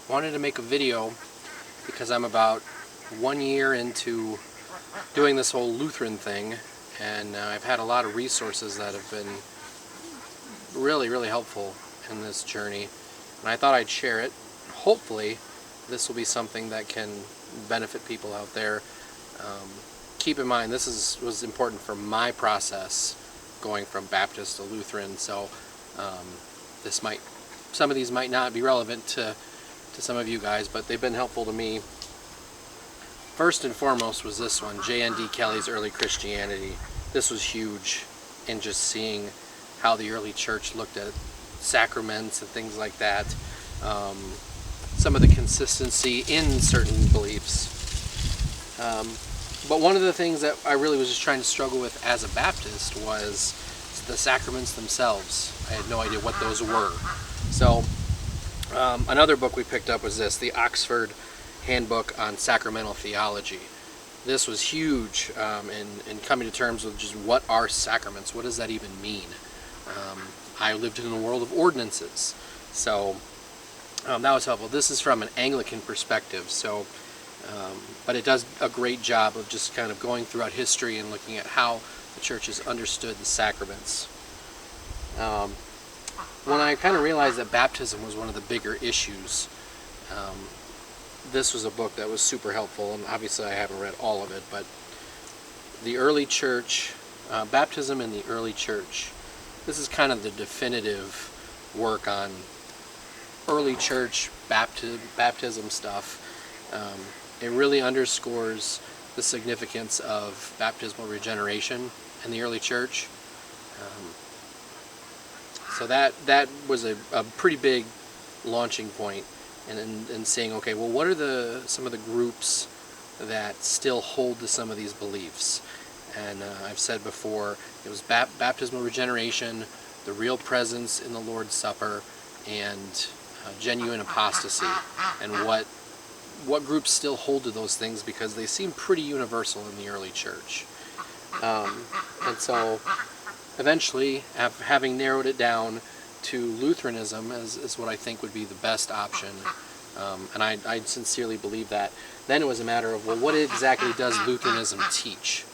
wanted to make a video because I'm about 1 year into doing this whole Lutheran thing, and I've had a lot of resources that have been really helpful in this journey, and I thought I'd share it. Hopefully this will be something that can benefit people out there. Keep in mind, this was important for my process going from Baptist to Lutheran, so some of these might not be relevant to some of you guys, but they've been helpful to me. First and foremost was this one, J.N.D. Kelly's Early Christianity. This was huge in just seeing how the early church looked at sacraments and things like that. Some of the consistency in certain beliefs. But one of the things that I really was just trying to struggle with as a Baptist was the sacraments themselves. I had no idea what those were. So another book we picked up was this, the Oxford Handbook on Sacramental Theology. This was huge in coming to terms with just what are sacraments, what does that even mean? I lived in the world of ordinances, so that was helpful. This is from an Anglican perspective, so but it does a great job of just kind of going throughout history and looking at how the church has understood the sacraments. When I kind of realized that baptism was one of the bigger issues, this was a book that was super helpful, and obviously I haven't read all of it, but the early church, baptism in the early church, this is kind of the definitive work on early church baptism stuff. It really underscores the significance of baptismal regeneration in the early church. So that was a pretty big launching point in saying, okay, well, what are some of the groups that still hold to some of these beliefs? And I've said before, it was baptismal regeneration, the real presence in the Lord's Supper, and genuine apostasy, and what groups still hold to those things because they seem pretty universal in the early church. And so eventually, having narrowed it down to Lutheranism as what I think would be the best option, and I sincerely believe that, then it was a matter of, well, what exactly does Lutheranism teach?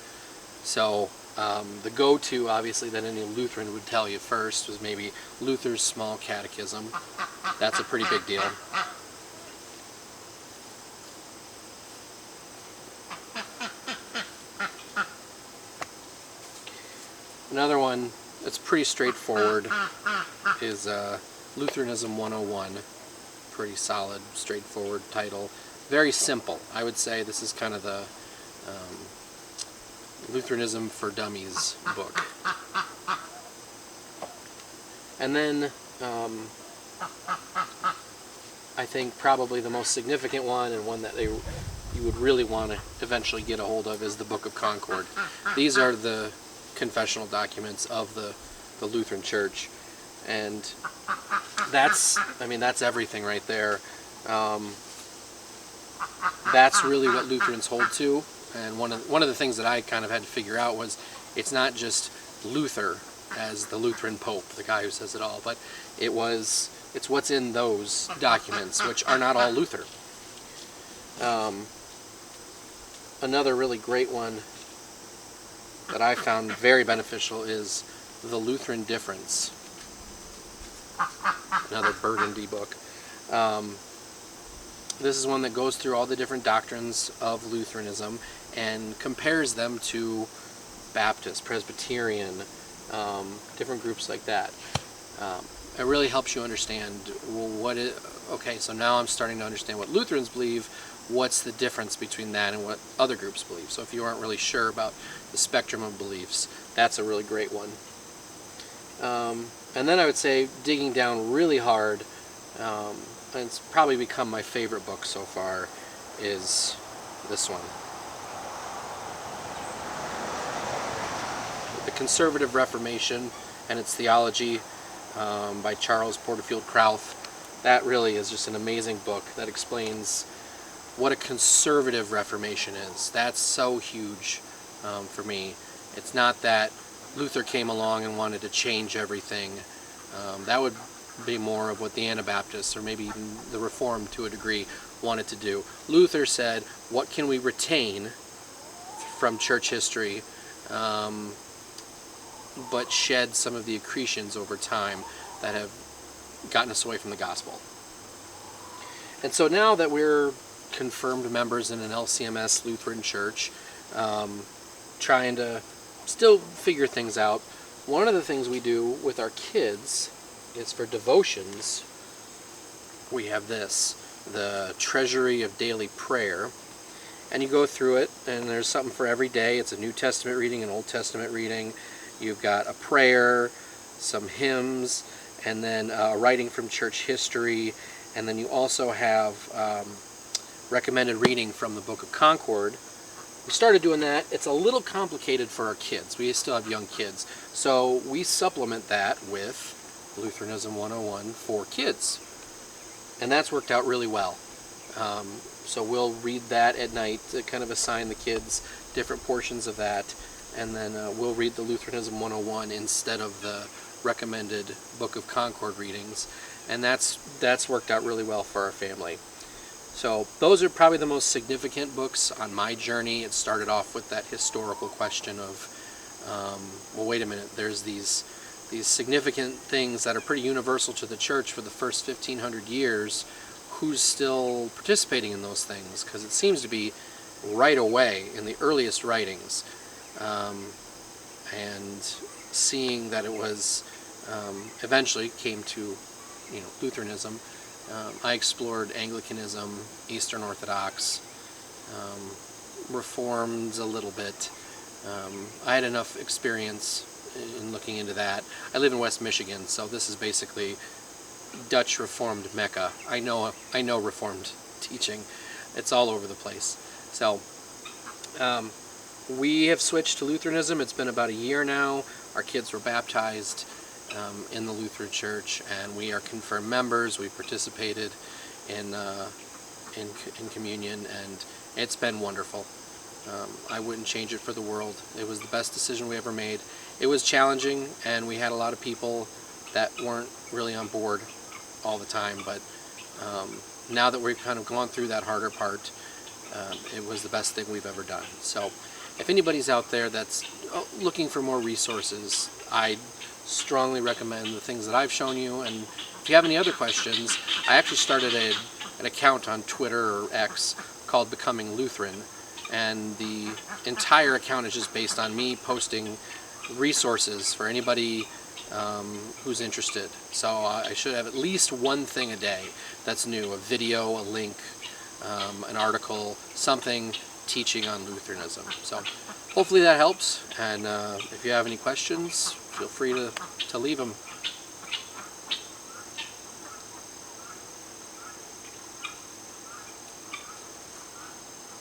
So the go-to, obviously, that any Lutheran would tell you first was maybe Luther's Small Catechism. That's a pretty big deal. Another one that's pretty straightforward is Lutheranism 101. Pretty solid, straightforward title. Very simple. I would say this is kind of the Lutheranism for Dummies book. And then I think probably the most significant one, and one that you would really want to eventually get a hold of, is the Book of Concord. These are the confessional documents of the Lutheran Church, and that's everything right there. That's really what Lutherans hold to, and one of the things that I kind of had to figure out was it's not just Luther as the Lutheran Pope, the guy who says it all, but it's what's in those documents, which are not all Luther. Another really great one that I found very beneficial is The Lutheran Difference, another Burgundy book. This is one that goes through all the different doctrines of Lutheranism and compares them to Baptist, Presbyterian, different groups like that. It really helps you understand, well, okay, so now I'm starting to understand what Lutherans believe. What's the difference between that and what other groups believe? So if you aren't really sure about the spectrum of beliefs, that's a really great one. And then I would say digging down really hard, and it's probably become my favorite book so far, is this one. The Conservative Reformation and Its Theology by Charles Porterfield Krauth. That really is just an amazing book that explains what a conservative Reformation is. That's so huge for me. It's not that Luther came along and wanted to change everything. That would be more of what the Anabaptists, or maybe even the Reformed to a degree, wanted to do. Luther said, what can we retain from church history, but shed some of the accretions over time that have gotten us away from the gospel. And so now that we're confirmed members in an LCMS Lutheran church, trying to still figure things out, one of the things we do with our kids is for devotions, we have this, the Treasury of Daily Prayer. And you go through it, and there's something for every day. It's a New Testament reading, an Old Testament reading. You've got a prayer, some hymns, and then a writing from church history. And then you also have recommended reading from the Book of Concord. We started doing that. It's a little complicated for our kids. We still have young kids. So we supplement that with Lutheranism 101 for kids. And that's worked out really well. So we'll read that at night to kind of assign the kids different portions of that, and then we'll read the Lutheranism 101 instead of the recommended Book of Concord readings, and that's worked out really well for our family. So those are probably the most significant books on my journey. It started off with that historical question of, well, wait a minute, there's these significant things that are pretty universal to the church for the first 1,500 years. Who's still participating in those things? Because it seems to be right away in the earliest writings, and seeing that it was eventually came to Lutheranism. I explored Anglicanism, Eastern Orthodox, Reformed a little bit. I had enough experience in looking into that. I live in West Michigan, so this is basically Dutch Reformed Mecca. I know Reformed teaching. It's all over the place. So we have switched to Lutheranism. It's been about a year now. Our kids were baptized in the Lutheran Church, and we are confirmed members. We participated in communion, and it's been wonderful. I wouldn't change it for the world. It was the best decision we ever made. It was challenging, and we had a lot of people that weren't really on board all the time, but now that we've kind of gone through that harder part, it was the best thing we've ever done. So if anybody's out there that's looking for more resources, I strongly recommend the things that I've shown you. And if you have any other questions, I actually started an account on Twitter or X called Becoming Lutheran, and the entire account is just based on me posting resources for anybody who's interested. So I should have at least one thing a day that's new, a video, a link, an article, something teaching on Lutheranism. So hopefully that helps, and if you have any questions, feel free to leave them.